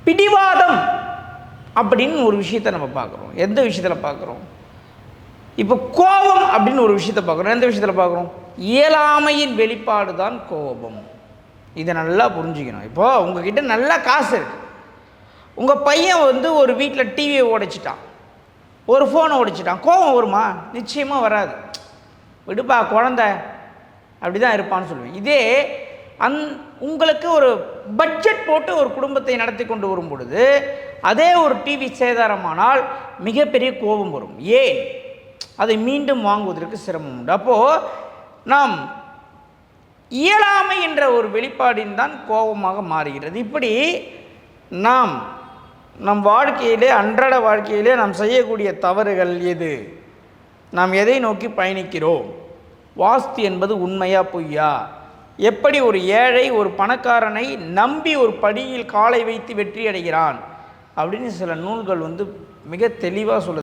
பிடிவாதம் அப்படின்னு ஒரு விஷயத்தை நம்ம பார்க்குறோம். எந்த விஷயத்தில் பார்க்குறோம்? இப்போ கோபம் அப்படின்னு ஒரு விஷயத்தை பார்க்குறோம். எந்த விஷயத்தில் பார்க்குறோம்? இயலாமையின் வெளிப்பாடு தான் கோபம். இதை நல்லா புரிஞ்சுக்கணும். இப்போது உங்ககிட்ட நல்ல காசு இருக்குது, உங்கள் பையன் வந்து ஒரு வீட்டில் டிவியை உடைச்சிட்டான், ஒரு ஃபோனை உடைச்சிட்டான், கோபம் வருமா? நிச்சயமாக வராது. விடுப்பா குழந்த, அப்படி தான் இருப்பான்னு சொல்லுவேன். இதே உங்களுக்கு ஒரு பட்ஜெட் போட்டு ஒரு குடும்பத்தை நடத்தி கொண்டு வரும் பொழுது அதே ஒரு டிவி சேதாரமானால் மிகப்பெரிய கோபம் வரும். ஏன்? அதை மீண்டும் வாங்குவதற்கு சிரமம் உண்டு. அப்போது நாம் இயலாமை என்ற ஒரு வெளிப்பாடின் தான் கோபமாக மாறுகிறது. இப்படி நாம் நம் வாழ்க்கையிலே, அன்றாட வாழ்க்கையிலே நாம் செய்யக்கூடிய தவறுகள் எது? நாம் எதை நோக்கி பயணிக்கிறோம்? வாஸ்து என்பது உண்மையா பொய்யா? எப்படி ஒரு ஏழை ஒரு பணக்காரனை நம்பி ஒரு படியில் காலை வைத்து வெற்றி அடைகிறான் அப்படின்னு சில நூல்கள் வந்து மிக தெளிவாக சொல்லுது.